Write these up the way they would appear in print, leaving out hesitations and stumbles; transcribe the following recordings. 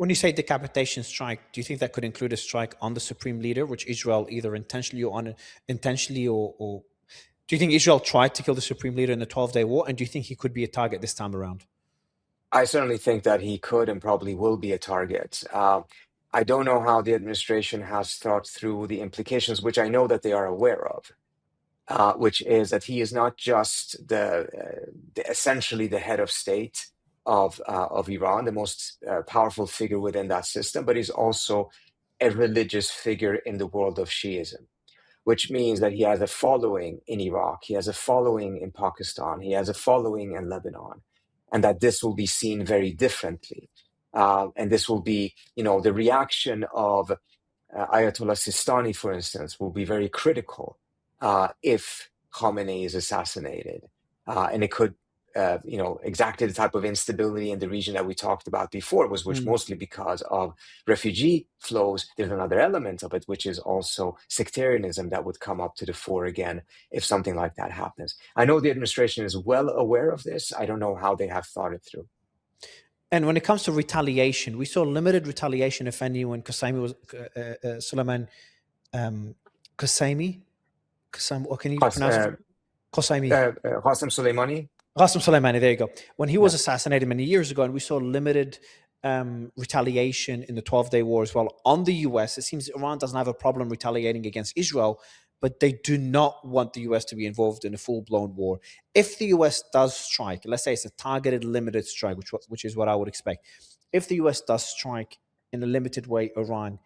When you say decapitation strike, do you think that could include a strike on the supreme leader, which Israel either intentionally or do you think Israel tried to kill the supreme leader in the 12-day war? And do you think he could be a target this time around? I certainly think that he could and probably will be a target. I don't know how the administration has thought through the implications, which I know that they are aware of, which is that he is not just essentially the head of state of Iran, the most powerful figure within that system, but he's also a religious figure in the world of Shiism, which means that he has a following in Iraq, he has a following in Pakistan, he has a following in Lebanon, and that this will be seen very differently. And this will be, the reaction of Ayatollah Sistani, for instance, will be very critical if Khamenei is assassinated. And it could, exactly the type of instability in the region that we talked about before, which mostly because of refugee flows. There's another element of it, which is also sectarianism that would come up to the fore again if something like that happens. I know the administration is well aware of this. I don't know how they have thought it through. And when it comes to retaliation, we saw limited retaliation, if any, when Qasemi was Suleiman Qasemi. Or can you pronounce it? Qasemi. Qasem Soleimani. Qasem Soleimani, there you go. When he was assassinated many years ago, and we saw limited retaliation in the 12-day war as well on the US. It seems Iran doesn't have a problem retaliating against Israel, but they do not want the US to be involved in a full-blown war. If the US does strike, let's say it's a targeted, limited strike, which is what I would expect. If the US does strike in a limited way Iran,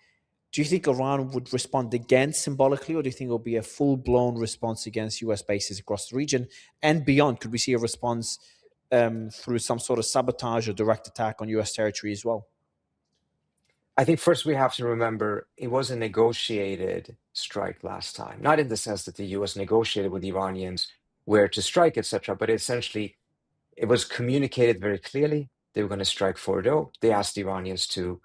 do you think Iran would respond again symbolically, or do you think it will be a full-blown response against US bases across the region and beyond? Could we see a response through some sort of sabotage or direct attack on US territory as well? I think first we have to remember it was a negotiated strike last time, not in the sense that the US negotiated with the Iranians where to strike, etc., but essentially it was communicated very clearly. They were going to strike Fordo. They asked the Iranians to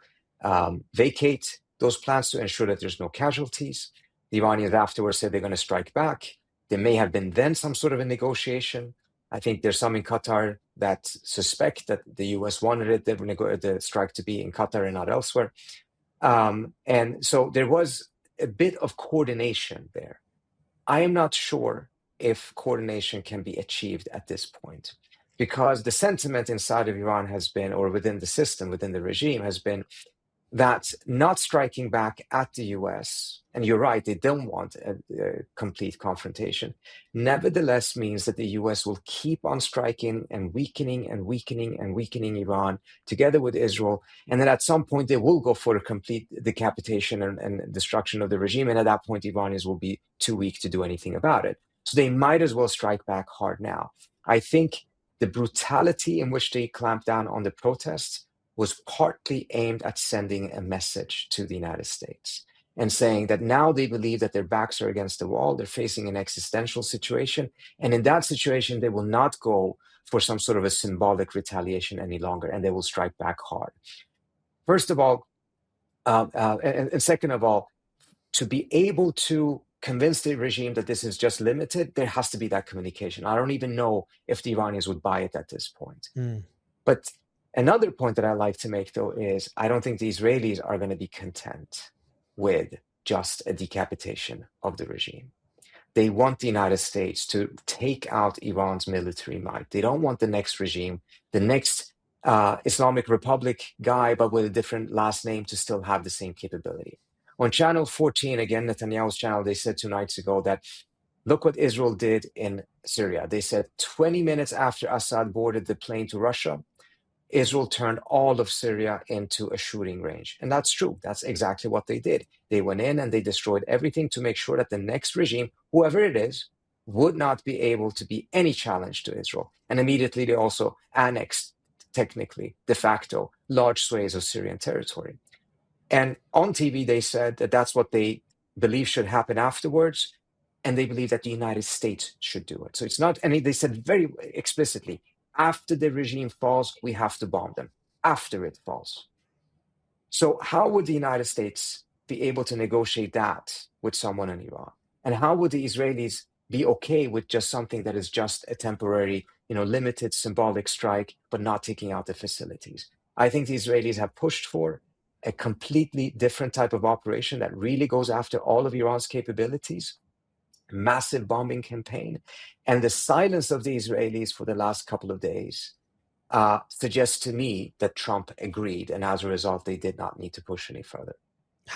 vacate those plans to ensure that there's no casualties. The Iranians afterwards said they're going to strike back. There may have been then some sort of a negotiation. I think there's some in Qatar that suspect that the US wanted the strike to be in Qatar and not elsewhere. And so there was a bit of coordination there. I am not sure if coordination can be achieved at this point, because the sentiment inside of Iran has been, or within the system, within the regime, has been that not striking back at the US, and you're right, they don't want a complete confrontation, nevertheless means that the US will keep on striking and weakening and weakening and weakening Iran together with Israel. And then at some point, they will go for a complete decapitation and destruction of the regime. And at that point, Iranians will be too weak to do anything about it. So they might as well strike back hard now. I think the brutality in which they clamped down on the protests was partly aimed at sending a message to the United States and saying that now they believe that their backs are against the wall, they're facing an existential situation, and in that situation, they will not go for some sort of a symbolic retaliation any longer, and they will strike back hard. First of all, and second of all, to be able to convince the regime that this is just limited, there has to be that communication. I don't even know if the Iranians would buy it at this point. But another point that I like to make, though, is I don't think the Israelis are going to be content with just a decapitation of the regime. They want the United States to take out Iran's military might. They don't want the next regime, the next Islamic Republic guy, but with a different last name, to still have the same capability. On Channel 14, again, Netanyahu's channel, they said 2 nights ago that look what Israel did in Syria. They said 20 minutes after Assad boarded the plane to Russia, Israel turned all of Syria into a shooting range. And that's true. That's exactly what they did. They went in and they destroyed everything to make sure that the next regime, whoever it is, would not be able to be any challenge to Israel. And immediately they also annexed, technically, de facto, large swathes of Syrian territory. And on TV, they said that that's what they believe should happen afterwards. And they believe that the United States should do it. So it's not any, they said very explicitly, after the regime falls, we have to bomb them, after it falls. So how would the United States be able to negotiate that with someone in Iran? And how would the Israelis be okay with just something that is just a temporary, limited symbolic strike, but not taking out the facilities? I think the Israelis have pushed for a completely different type of operation that really goes after all of Iran's capabilities, massive bombing campaign. And the silence of the Israelis for the last couple of days suggests to me that Trump agreed, and as a result, they did not need to push any further.